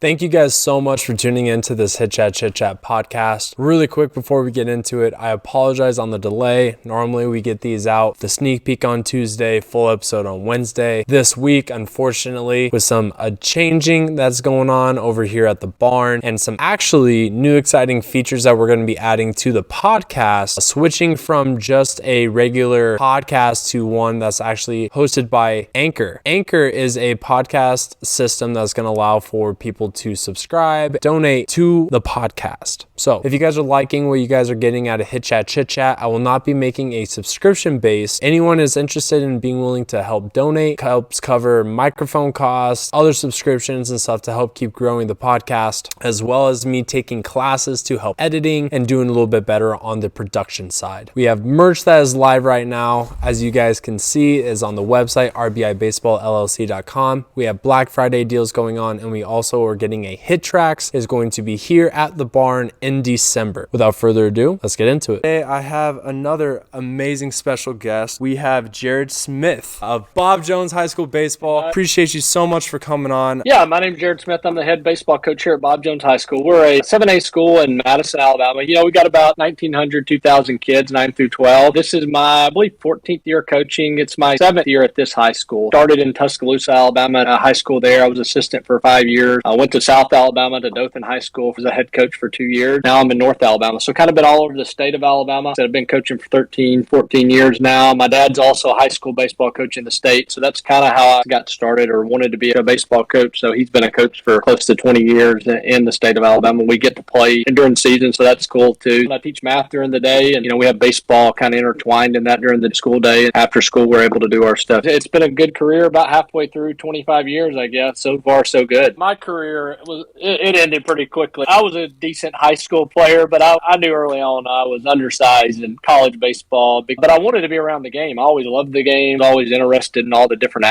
Thank you guys so much for tuning into this Hit Chat Chit Chat podcast. Really quick before we get into it, I apologize on the delay. Normally we get these out, the sneak peek on Tuesday, full episode on Wednesday. This week, unfortunately, with some changing that's going on over here at the barn and some actually new exciting features that we're going to be adding to the podcast, switching from just a regular podcast to one that's actually hosted by Anchor. Anchor is a podcast system that's going to allow for people to subscribe, donate to the podcast. So if you guys are liking what you guys are getting out of Hit Chat Chit Chat, I will not be making a subscription base. Anyone is interested in being willing to help donate, helps cover microphone costs, other subscriptions and stuff to help keep growing the podcast, as well as me taking classes to help editing and doing a little bit better on the production side. We have merch that is live right now. As you guys can see, is on the website, rbibaseballllc.com. We have Black Friday deals going on, and we also are getting a Hit Tracks is going to be here at the barn in December. Without further ado, let's get into it. Today, I have another amazing special guest. We have Jared Smith of Bob Jones High School Baseball. Appreciate you so much for coming on. Yeah, my name's Jared Smith. I'm the head baseball coach here at Bob Jones High School. We're a 7A school in Madison, Alabama. You know, we got about 1,900, 2,000 kids, 9 through 12. This is my, I believe, 14th year coaching. It's my 7th year at this high school. Started in Tuscaloosa, Alabama, a high school there. I was assistant for 5 years. I went to South Alabama to Dothan High School as a head coach for 2 years. Now I'm in North Alabama. So kind of been all over the state of Alabama. I've been coaching for 13, 14 years now. My dad's also a high school baseball coach in the state. So that's kind of how I got started or wanted to be a baseball coach. So he's been a coach for close to 20 years in the state of Alabama. We get to play during the season, so that's cool too. I teach math during the day, and we have baseball kind of intertwined in that during the school day. And after school, we're able to do our stuff. It's been a good career, about halfway through 25 years, I guess. So far, so good. My career it ended pretty quickly. I was a decent high school player, but I knew early on I was undersized in college baseball. But I wanted to be around the game. I always loved the game, always interested in all the different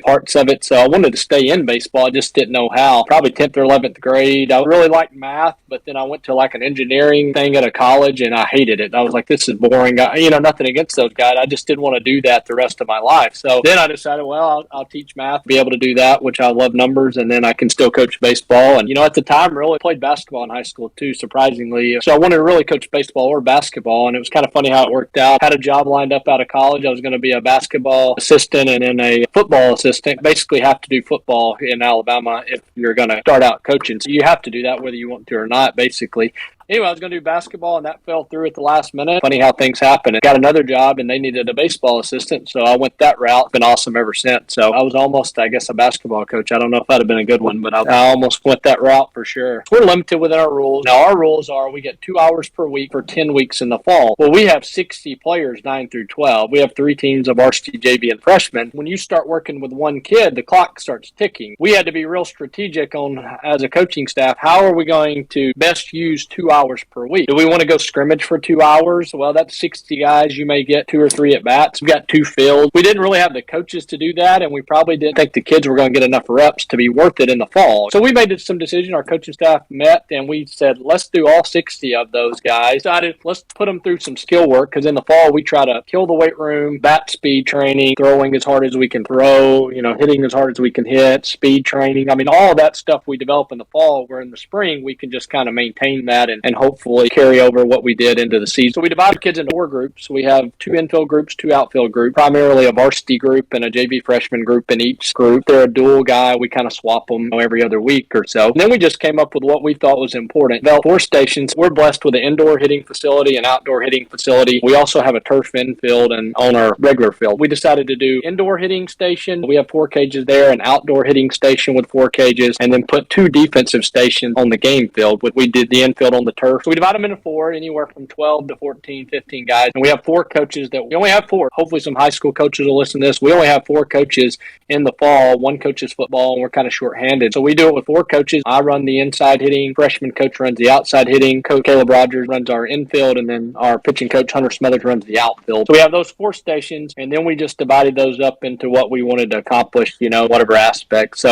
parts of it. So I wanted to stay in baseball. I just didn't know how. Probably 10th or 11th grade. I really liked math, but then I went to like an engineering thing at a college and I hated it. I was like, this is boring. Nothing against those guys. I just didn't want to do that the rest of my life. So then I decided, well, I'll teach math, be able to do that, which I love numbers, and then I can still coach baseball. And, at the time, really played basketball in high school too, surprisingly. So I wanted to really coach baseball or basketball, and it was kind of funny how it worked out. Had a job lined up out of college. I was going to be a basketball assistant and then a football assistant. Basically have to do football in Alabama if you're going to start out coaching. So you have to do that whether you want to or not, basically. Anyway, I was going to do basketball, and that fell through at the last minute. Funny how things happen. I got another job, and they needed a baseball assistant, so I went that route. It's been awesome ever since. So I was almost, I guess, a basketball coach. I don't know if that had been a good one, but I almost went that route for sure. We're limited within our rules. Now, our rules are we get 2 hours per week for 10 weeks in the fall. Well, we have 60 players, 9 through 12. We have 3 teams of varsity, JV, and freshmen. When you start working with one kid, the clock starts ticking. We had to be real strategic on, as a coaching staff, how are we going to best use 2 hours per week? Do we want to go scrimmage for 2 hours? Well, that's 60 guys. You may get 2 or 3 at bats. We got 2 fields. We didn't really have the coaches to do that, and we probably didn't think the kids were going to get enough reps to be worth it in the fall. So we made some decision. Our coaching staff met, and we said, let's do all 60 of those guys. Decided, let's put them through some skill work, because in the fall, we try to kill the weight room, bat speed training, throwing as hard as we can throw, hitting as hard as we can hit, speed training. All that stuff we develop in the fall, where in the spring, we can just kind of maintain that and hopefully carry over what we did into the season. So we divided kids into 4 groups. We have 2 infield groups, 2 outfield groups, primarily a varsity group and a JV freshman group in each group. They're a dual guy. We kind of swap them every other week or so. And then we just came up with what we thought was important. Developed 4 stations. We're blessed with an indoor hitting facility, an outdoor hitting facility. We also have a turf infield and on our regular field. We decided to do indoor hitting station. We have 4 cages there, an outdoor hitting station with 4 cages, and then put 2 defensive stations on the game field. We did the infield on the turf. So we divide them into 4, anywhere from 12 to 14, 15 guys. And we have 4 coaches we only have 4. Hopefully some high school coaches will listen to this. We only have 4 coaches in the fall. 1 coaches football, and we're kind of short-handed. So we do it with 4 coaches. I run the inside hitting. Freshman coach runs the outside hitting. Coach Caleb Rogers runs our infield, and then our pitching coach Hunter Smothers runs the outfield. So we have those 4 stations, and then we just divided those up into what we wanted to accomplish, whatever aspect. So